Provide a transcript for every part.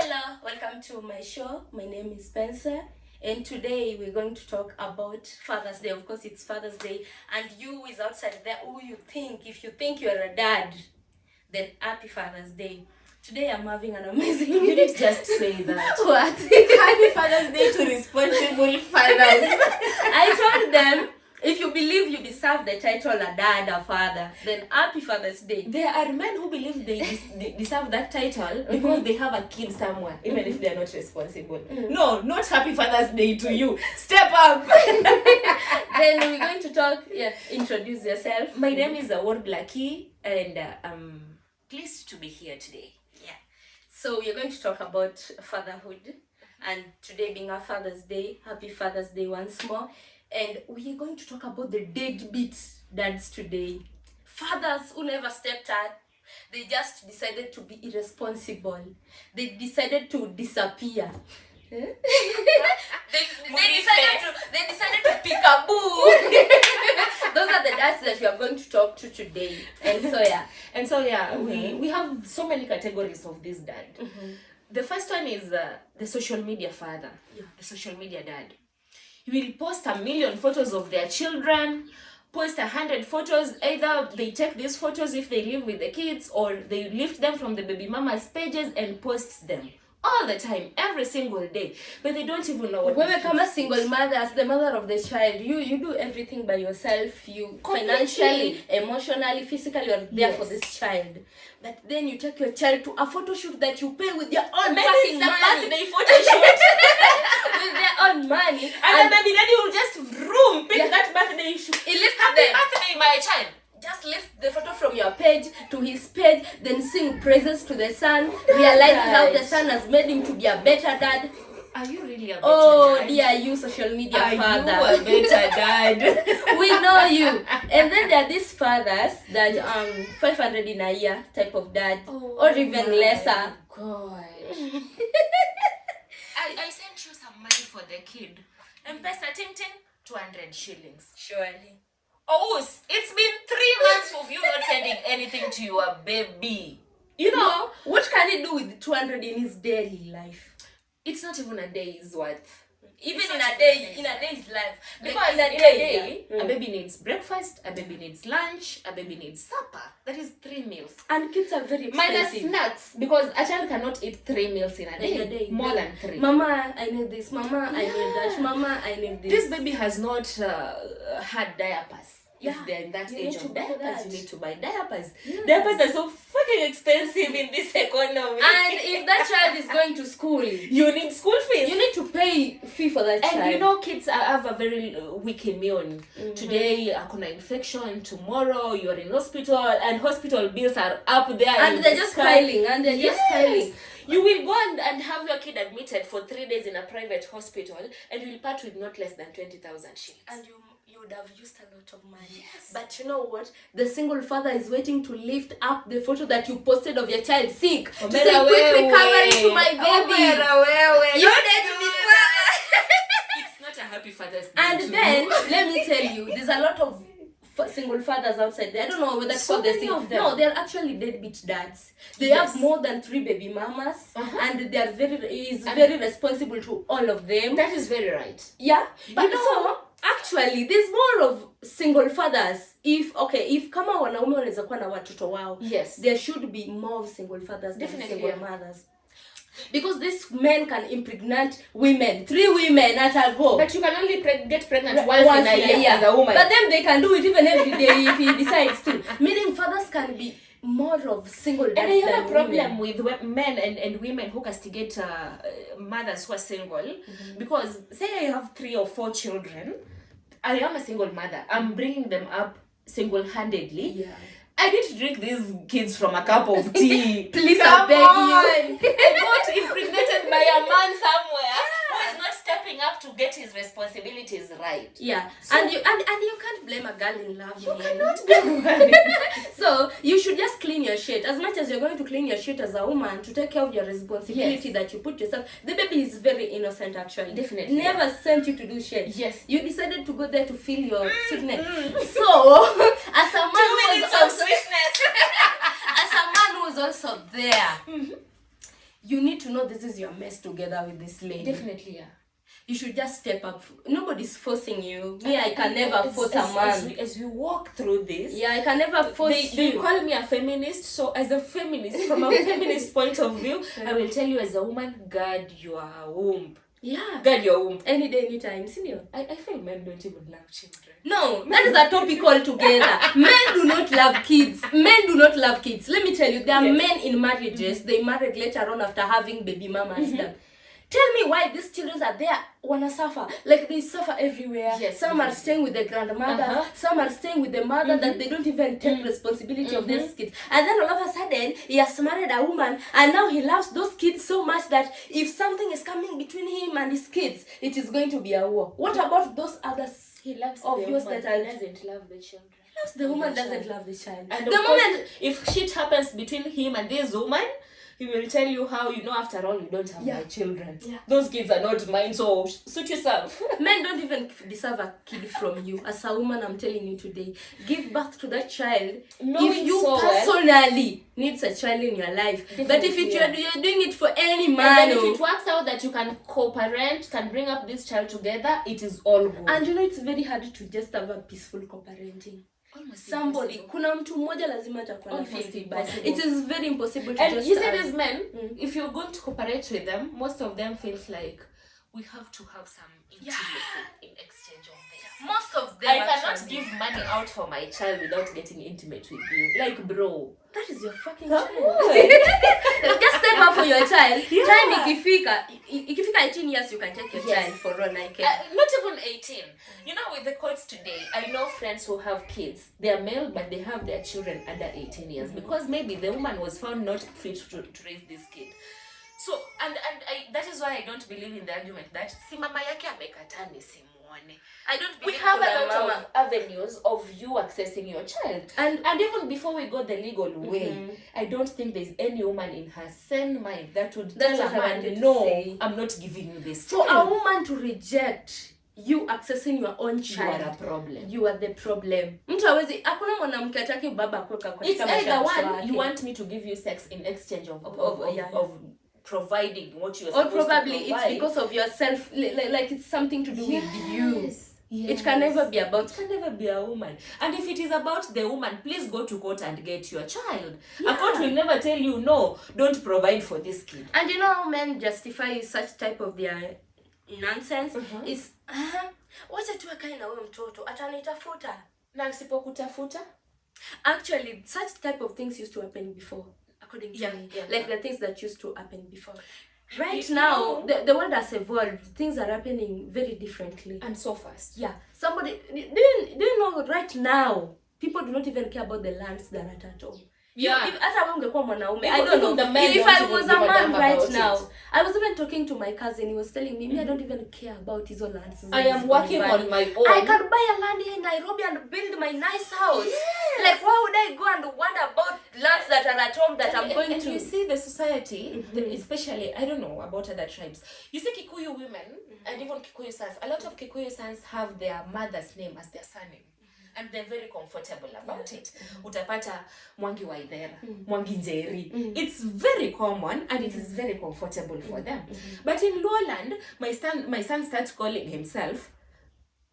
Hello, welcome to my show. My name is Spencer, and today we're going to talk about Father's Day. Of course, it's Father's Day, and you is outside there who you think, if you think you're a dad, then happy Father's Day. Today I'm having an amazing... You didn't just say that. What? Happy Father's Day to responsible fathers. I told them, if you believe you deserve the title a dad, a father, then happy Father's Day. There are men who believe they deserve that title because they have a kid somewhere, even if they are not responsible. No, not happy Father's Day to you. Step up. Then we're going to talk, introduce yourself. My name is Award Lucky, and I'm pleased to be here today. So we're going to talk about fatherhood, and today being our Father's Day, happy Father's Day once more. And we are going to talk about the deadbeat dads today. Fathers who never stepped up. They just decided to be irresponsible. They decided to disappear. they decided to pick a boo. Those are the dads that we are going to talk to today. And so we have so many categories of this dad. The first one is the social media father, the social media dad. He will post 1 million photos of their children, post 100 photos. Either they take these photos if they live with the kids, or they lift them from the baby mama's pages and post them all the time, every single day. But they don't even know what. When we become a single mother, as the mother of the child, you do everything by yourself. You financially, emotionally, physically, you're there for this child. But then you take your child to a photo shoot that you pay with your own fucking money. Birthday photo shoot with their own money. And then maybe daddy will just pick that birthday shoot. Happy birthday, my child. Just lift the photo from your page to his page, then sing praises to the son, realizes how the son has made him to be a better dad. Are you really a better dad? Oh, dear, you social media father. Are you a better dad? We know you. And then there are these fathers that 500 in a year type of dad, or even lesser. God. I sent you some money for the kid. M-Pesa ting 200 shillings. Surely. Oh, it's been 3 months of you not sending anything to your baby. You know, what can he do with 200 in his daily life? It's not even a day's worth. Even in a day's life. Because in a day, a baby needs breakfast, a baby needs lunch, a baby needs supper. That is 3 meals. And kids are very expensive. Minus snacks, because a child cannot eat 3 meals in a day. More than 3. Mama, I need this. Mama, I need that. Mama, I need this. This baby has not had diapers. If they're in that age of diapers, you need to buy diapers. Diapers are so fucking expensive in this economy. And if that child is going to school, you need school fees. You need to pay fee for that child. And you know, kids have a very weak immune. Today, akuna infection. Tomorrow, you're in hospital, and hospital bills are up there. And they're just piling. You will go and have your kid admitted for 3 days in a private hospital, and you will part with not less than 20,000 shillings. And you would have used a lot of money. Yes. But you know what? The single father is waiting to lift up the photo that you posted of your child sick. To say quick recovery to my baby. You need to be It's not a happy Father's Day. And then, let me tell you, there's a lot of single fathers outside there. I don't know whether that's what they think. No, they're actually deadbeat dads. They have more than 3 baby mamas, and they are very responsible to all of them. That is very right. Yeah, but actually there's more of single fathers. If kama wanaume wanaweza kuwa na watoto wao, there should be more of single fathers than single mothers. Because these men can impregnate women, 3 women at a go. But you can only get pregnant once in a year as a woman. But then they can do it even every day if he decides to. Meaning fathers can be more of single dads. And I have a problem with men and women who castigate mothers who are single. Because say I have 3 or 4 children, I am a single mother. I'm bringing them up single-handedly. I need to drink these kids from a cup of tea. Please, I beg you. I got impregnated by a man somewhere who is not stepping up to get his responsibilities right. So, and you can't blame a girl in love. You cannot blame her. So you should just clean your shit. As much as you're going to clean your shit as a woman to take care of your responsibility that you put yourself. The baby is very innocent actually. Definitely. Never sent you to do shit. Yes. You decided to go there to feel your sickness. So as a man who was also there, you need to know this is your mess together with this lady. Definitely, yeah. You should just step up. Nobody's forcing you. Me, I can never force a man. As we walk through this, yeah, I can never force they call me a feminist. So as a feminist, from a feminist point of view, I will tell you as a woman, guard your womb. Yeah. Guard your womb. Any day, anytime. Senior. I feel men don't even love children. No, that is a topic altogether. Men do not love kids. Men do not love kids. Let me tell you, there are men in marriages, they married later on after having baby mamas done. Tell me why these children are there wanna suffer. Like they suffer everywhere. Yes, some are staying with the grandmother, some are staying with the mother that they don't even take responsibility of these kids. And then all of a sudden he has married a woman and now he loves those kids so much that if something is coming between him and his kids, it is going to be a war. What about those others? He loves of the yours woman, that he doesn't love the children. The woman doesn't love the child. And the of moment course, if shit happens between him and this woman, he will tell you how, after all, you don't have my children. Yeah. Those kids are not mine, so suit yourself. Men don't even deserve a kid from you. As a woman, I'm telling you today, give birth to that child. If you personally needs a child in your life. But if you're doing it for any man, and if it works out that you can co-parent, can bring up this child together, it is all good. And it's very hard to just have a peaceful co-parenting. Somebody, kuna mtu mmoja lazima atakuwa na feedback. It is very impossible to and just. You see these men, if you're going to cooperate with them, most of them feels like we have to have some intimacy in exchange of this. Most of them. I cannot give money out for my child without getting intimate with you. Like, bro, that is your fucking child. Just step up for your child. Time ikifika 18 years, you can take your child for run. Not even 18. With the courts today, I know friends who have kids. They are male, but they have their children under 18 years because maybe the woman was found not fit to raise this kid. So, and that is why I don't believe in the argument that si mama yake amekataa nisimuone. I don't believe. We have a lot of avenues of you accessing your child. And even before we go the legal way, I don't think there's any woman in her sane mind that would tell a man, no, I'm not giving you this child. For a woman to reject you accessing your own child, you are a problem. You are the problem. Mtu hawezi, hakuna mwanamke ataki baba kuweka kwa it's either one, you want me to give you sex in exchange of providing what you are supposed to provide. Or probably it's because of yourself, like it's something to do with you. Yes. It can never be about. It can never be a woman. And if it is about the woman, please go to court and get your child. A court will never tell you, no, don't provide for this kid. And you know how men justify such type of their nonsense is wacha tu akae na huyo mtoto atanitafuta na asipokutafuta. Actually, such type of things used to happen before, according to me. Like the things that used to happen before. Right now, the world has evolved. Things are happening very differently and so fast. Yeah. Somebody, do you know right now, people do not even care about the lands that are at home. Yeah. Hata ungekuwa mwanaume, I don't know. If I was a man right now, I was even talking to my cousin. He was telling me, I don't even care about his lands. I am working on my own. I can buy a land here in Nairobi and build my nice house. Yes. Like, why would I go and wonder about lands that are at home that I'm going to? You see the society, especially, I don't know about other tribes. You see Kikuyu women and even Kikuyu sons. A lot of Kikuyu sons have their mother's name as their surname. And they're very comfortable about it. Utapata Mwangi Waithera, Mwangi Njeri. It's very common and it is very comfortable for them. But in Lowland, my son starts calling himself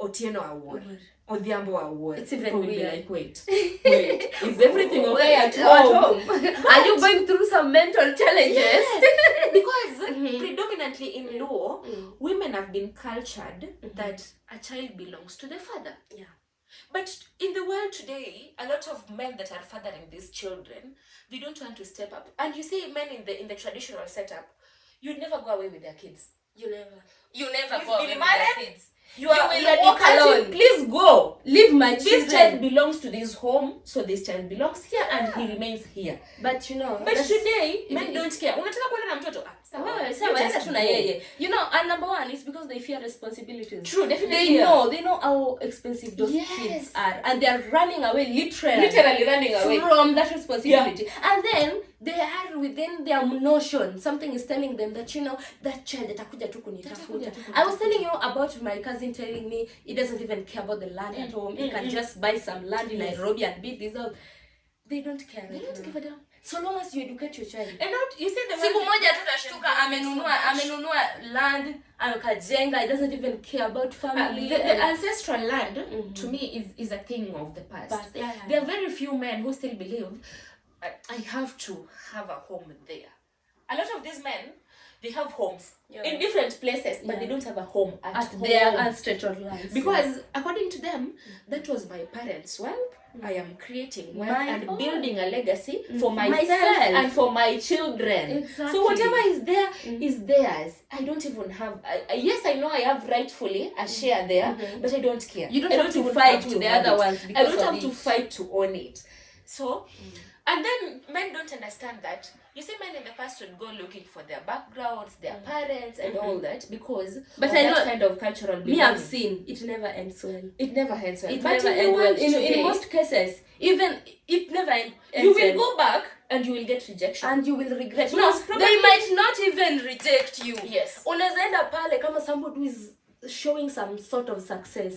Otieno Award. Odhiambo Award. It's even weird. Like, wait, is everything okay at home? Are you going through some mental challenges? Yes, because predominantly in Luo, women have been cultured that a child belongs to the father. Yeah. But in the world today, a lot of men that are fathering these children, they don't want to step up. And you see men in the traditional setup, you'd never go away with their kids. You never go away with their kids. You will walk alone. Please go. Leave my children. This child belongs to this home, so this child belongs here and he remains here. But today, men don't care. Unataka kuenda na mtoto? And number one, it's because they fear responsibilities. True, definitely. They know how expensive those kids are, and they are running away, literally running away from that responsibility. And then they are within their notion. Something is telling them that that child atakuja tu kunitafuta. I was telling you about my cousin telling me he doesn't even care about the land at home. He can just buy some land in Nairobi and build this out. They don't care. They don't give a damn. so long as you educate your child. And not, you say the siku moja tutashtuka amenunua land akajenga, he doesn't even care about family. The ancestral land to me is a thing of the past. There are very few men who still believe I have to have a home there. A lot of these men, they have homes in different places, but they don't have a home at home. Their ancestral lands. Because according to them, that was my parents' wealth. I am creating wealth and building a legacy for myself and for my children. Exactly. So whatever is there is theirs. I don't even have. Yes, I know I have rightfully a share there, but I don't care. You don't have to fight with the other ones. I don't have to fight to own it. So, and then men don't understand that. You see, men in the past would go looking for their backgrounds, their parents, and all that because of that kind of cultural belief. Me, I've seen it never ends well. It never ends well. It never ends well. In most cases, even it never ends well. You will go back and you will get rejection. And you will regret. No, they might not even reject you. Yes. Unaweza enda pale kama somebody who is showing some sort of success.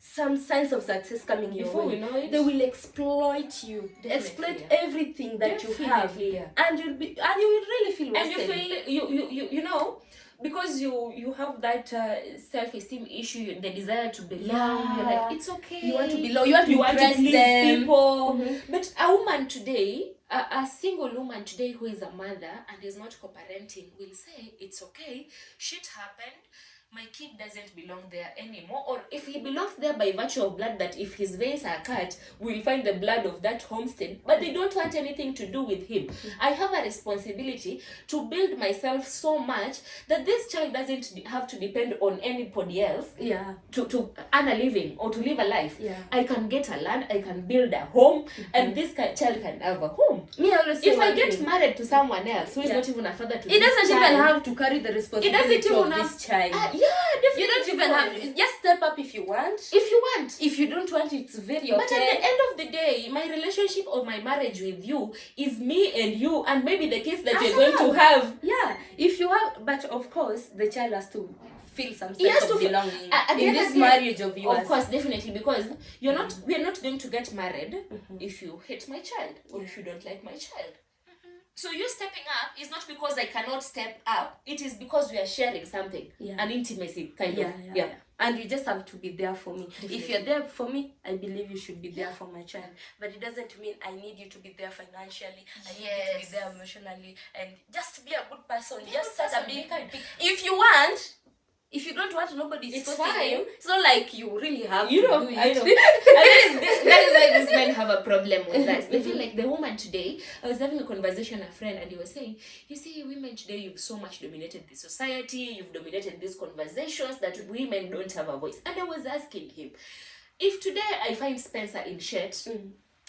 Some signs of success coming your way. We know it, they will exploit you. Exploit everything that you have. And you will really feel wasted. And you feel you know, because you have that self-esteem issue, the desire to belong. You're like, it's okay. You want to belong. You want to please them. People. But a woman today, a single woman today who is a mother and is not co-parenting will say, it's okay. Shit happened. My kid doesn't belong there anymore. Or if he belongs there by virtue of blood, that if his veins are cut, we'll find the blood of that homestead. But they don't want anything to do with him. I have a responsibility to build myself so much that this child doesn't have to depend on anybody else to earn a living or to live a life. I can get a land, I can build a home, and this child can have a home. If I get married to someone else who is not even a father to it doesn't even have to carry the responsibility of this child. Definitely. You don't even have. Just step up if you want. If you don't want, it's very okay. But at the end of the day, my relationship or my marriage with you is me and you, and maybe the kids that you're going to have. If you have, but of course, the child has to feel some sense of belonging in this marriage of yours. Of course, definitely, because we are not going to get married if you hate my child or if you don't like my child. So you stepping up is not because I cannot step up. It is because we are sharing something, an intimacy kind of. And you just have to be there for me. Definitely. If you're there for me, I believe you should be there for my child. But it doesn't mean I need you to be there financially. I need you to be there emotionally, and just be a good person. Just set a big. If you want. If you don't want, nobody is forcing you. It's not like you really have to do it. I know. That is why these men have a problem with that. They feel like the woman today. I was having a conversation with a friend, and he was saying, you see, women today, you've so much dominated the society. You've dominated these conversations that women don't have a voice. And I was asking him, if today I find Spencer in shit,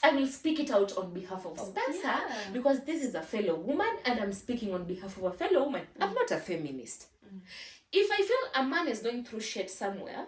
I will speak it out on behalf of Spencer because this is a fellow woman and I'm speaking on behalf of a fellow woman. I'm not a feminist. If I feel a man is going through shit somewhere,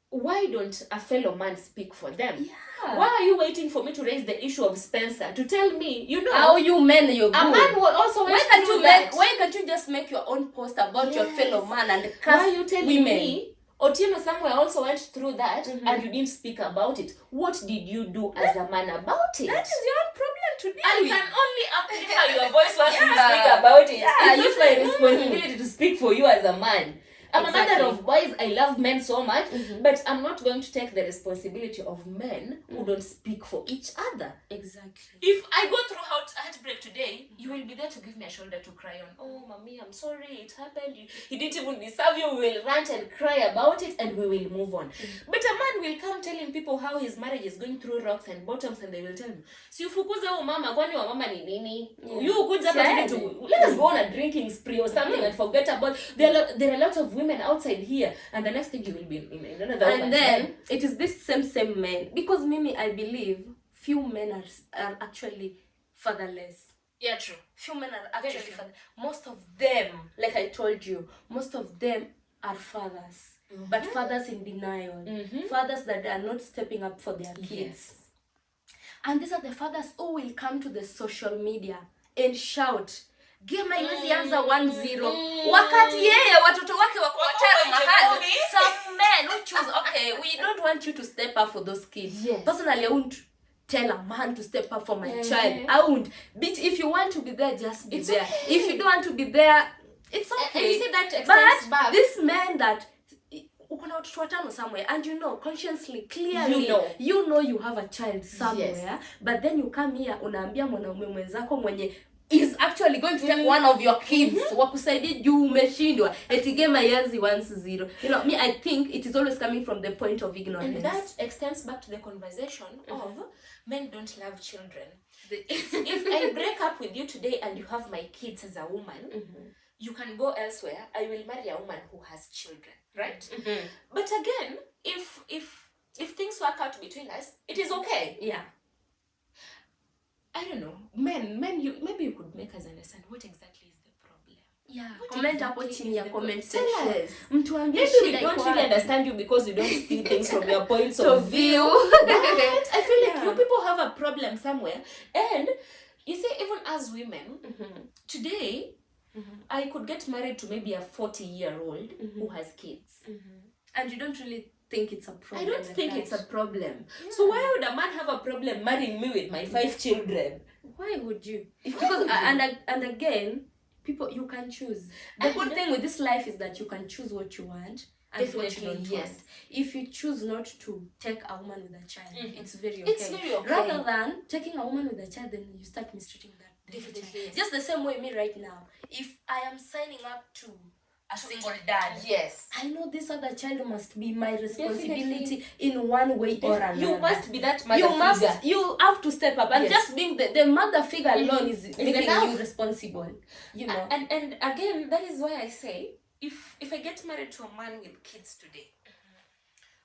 why don't a fellow man speak for them? Why are you waiting for me to raise the issue of Spencer to tell me, how you men you're good? A man will also why can't you just make your own post about your fellow man and curse why are you telling me Otieno somewhere also went through that and you didn't speak about it? What did you do as a man about it? That is your own problem to deal with. I can only amplify your voice once you speak about it. It's not my responsibility to speak for you as a man. I'm a mother of boys. I love men so much, but I'm not going to take the responsibility of men who don't speak for each other. Exactly. If I go through heartbreak today, you will be there to give me a shoulder to cry on. Oh, mommy, I'm sorry, it happened. He didn't even deserve you. We will rant and cry about it, and we will move on. But a man will come telling people how his marriage is going through rocks and bottoms, and they will tell him, si ufukuza huyo mama, kwani wa mama ni nini? You kuja hapa to let us go on a drinking spree or something and forget about. There are a lot of women outside here, and the next thing you will be in another. And then it is this same men, because Mimi, I believe few men are actually fatherless. Yeah, true. Few men are actually fatherless. Most of them, like I told you, most of them are fathers, but fathers in denial, fathers that are not stepping up for their kids. And these are the fathers who will come to the social media and shout, game haiwezi anza 1-0 wakati yeye watoto wake wako watano mahali. Some men who choose, okay, we don't want you to step up for those kids. Personally, I won't tell a man to step up for my child. I won't. Bitch, if you want to be there, just be there. Okay. If you don't want to be there, it's okay. And you see that extends back. This man that ukona watoto watano somewhere, and you know consciously, clearly, you know you have a child somewhere, but then you come here unaambia mwanaume mwenzako mwenye is actually going to take one of your kids wakusaidie juu umeshindwa eti game haianzi 1-0. You know, me, I think it is always coming from the point of ignorance. And that extends back to the conversation of men don't love children. If I break up with you today and you have my kids as a woman, you can go elsewhere. I will marry a woman who has children, right? But again, if things work out between us, it is okay. Yeah. I don't know. Men, you maybe you could make us understand what exactly is the problem. Yeah. Comment hapo chini ya comment section. Yes. Mtu ambie maybe we don't really understand you because we don't see things from your points of view. But I feel like you people have a problem somewhere. And you see, even as women, today, I could get married to maybe a 40-year-old who has kids. And you don't really think it's a problem. I don't think it's a problem. So why would a man have a problem marrying me with my 5 children? Why would you? Because and again, people, you can choose. The good thing with this life is that you can choose what you want and what you don't want. If you choose not to take a woman with a child, it's very okay. It's very okay. Rather than taking a woman with a child, then you start mistreating that. Definitely. Just the same way me right now. If I am signing up to a single dad, I know this other child must be my responsibility in one way or another. You must be that mother figure. You have to step up, and just being the mother figure alone is making you responsible. You know. And again, that is why I say, if I get married to a man with kids today,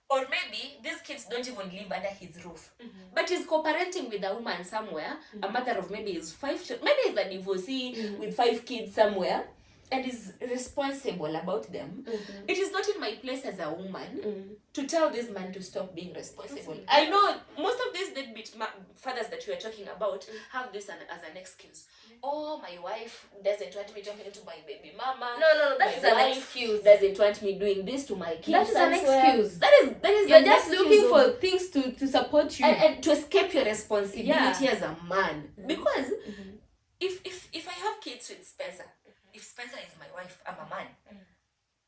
or maybe these kids don't even live under his roof, but he's co-parenting with a woman somewhere, a mother of maybe his 5 children, maybe he's a divorcee with 5 kids somewhere, and is responsible about them. It is not in my place as a woman to tell this man to stop being responsible. I know most of these deadbeat fathers that we are talking about have this as an excuse. Oh, my wife doesn't want me talking to my baby mama. No, that is an excuse. Doesn't want me doing this to my kids. That is an excuse. That is You're just looking for things to support you and to escape your responsibility as a man. Because if I have kids with Spencer, if Spencer is my wife, I'm a man,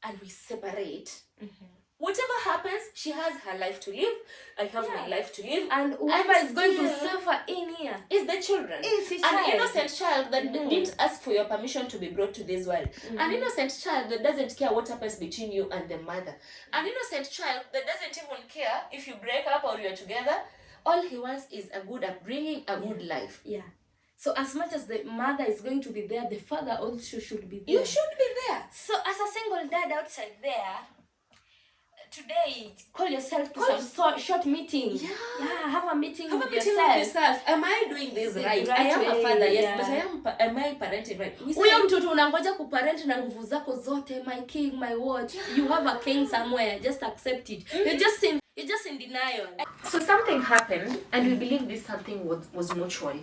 and we separate, whatever happens, she has her life to live, I have my life to live, and whoever is going to suffer in here is the children. An innocent child that didn't ask for your permission to be brought to this world. An innocent child that doesn't care what happens between you and the mother. An innocent child that doesn't even care if you break up or you're together. All he wants is a good upbringing, a good life. Yeah. So as much as the mother is going to be there, the father also should be there. You should be there. So as a single dad outside there, today, call yourself to some short meeting. Yeah, have a meeting with yourself. Am I doing this right? I am a father, yes, but am I parenting right? Huyo mtoto unangoja kuparent na nguvu zako zote, my king, my watch. You have a king somewhere, just accept it. You're just in denial. So something happened, and we believe this something was mutual.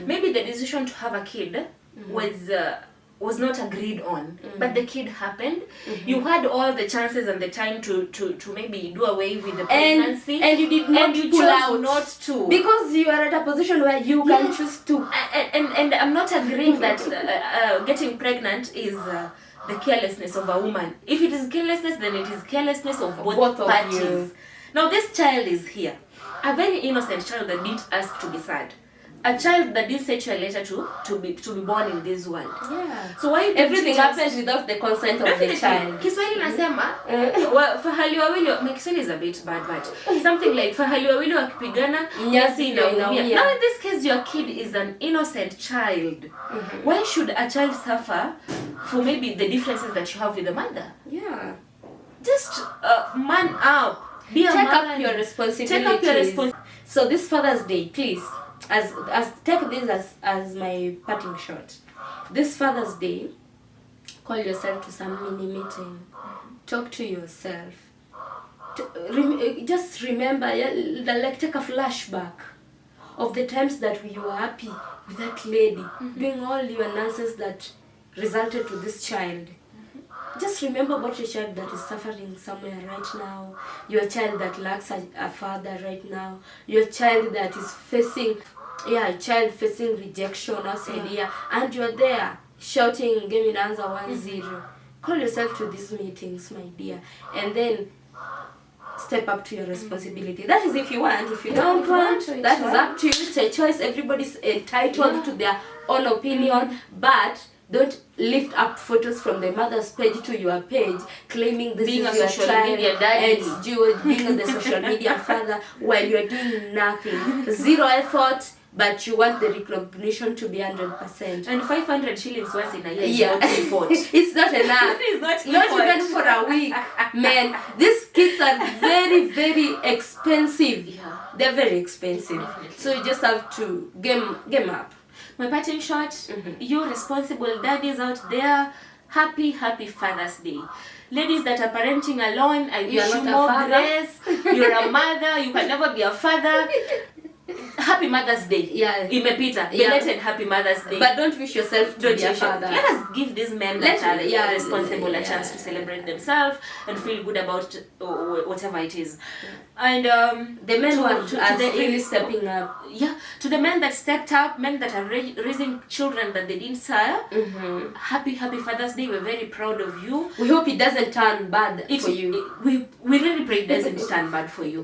Maybe the decision to have a kid was not agreed on, but the kid happened. You had all the chances and the time to maybe do away with the pregnancy, and you did not pull out, not to, because you are at a position where you can choose to. And I'm not agreeing that getting pregnant is the carelessness of a woman. If it is carelessness, then it is carelessness of both parties. Now this child is here, a very innocent child that didn't ask to be sad, a child that didn't set you a letter to be born in this world. Yeah. So why everything happens without the consent of the child? Kiswahili nasema fahali wawili, my Kiswahili is a bit bad, but something like fahali wawili wakipigana nyasi inaumia. Now in this case your kid is an innocent child. Why should a child suffer for maybe the differences that you have with the mother? Yeah. Just man up. Take up your responsibilities. So this Father's Day, please, as take this as my parting shot. This Father's Day, call yourself to some mini meeting. Talk to yourself. Just remember, like take a flashback of the times that you were happy with that lady, doing all your nonsense that resulted to this child. just remember about your child that is suffering somewhere right now, your child that lacks a father right now, your child that is facing, a child facing rejection outside here, and you're there shouting, "Give me answer 1-0." Call yourself to these meetings, my dear, and then step up to your responsibility. That is if you want. If you don't want, that is up to you. It's a choice. Everybody's entitled to their own opinion, but don't lift up photos from the mother's page to your page claiming this being is a your social child media daddy. and you being the social media father while you're doing nothing. Zero effort, but you want the recognition to be 100%. And 500 shillings once in a year is Yeah. not effort. It's not enough. It's not effort. Even for a week. Man, these kids are very, very expensive. Yeah. They're very expensive. Definitely. So you just have to game up. My parting shot, you responsible daddies out there, happy Father's Day. Ladies that are parenting alone, I wish You're you not a more father. grace. You're a mother, you can never be a father. Happy Mother's Day. Yeah. Imepita. Yeah. Belated Happy Mother's Day. But don't wish yourself to be a Let father. us give these men that are Yeah, responsible a yeah. chance to celebrate themselves and feel good about whatever it is. And The men who are the really stepping up. Yeah, to the men that stepped up, men that are raising children that they didn't sire. Happy Father's Day. We're very proud of you. We hope it doesn't turn bad for you. We really pray it doesn't stand bad for you.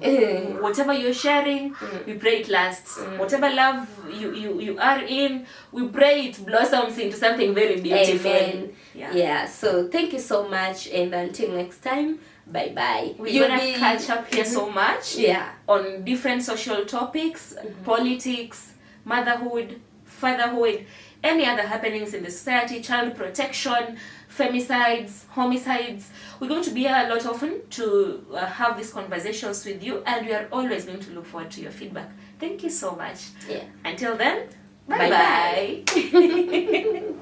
Whatever you're sharing, we pray it lasts. Whatever love you are in, we pray it blossoms into something very beautiful. Amen. Yeah. Yeah. So thank you so much, and until next time, bye bye. We're gonna catch up here so much. Yeah. On different social topics, politics, motherhood, fatherhood, any other happenings in the society, child protection, femicides, homicides. We're going to be here a lot often to have these conversations with you, and we are always going to look forward to your feedback. Thank you so much. Yeah. Until then, Bye-bye. bye-bye.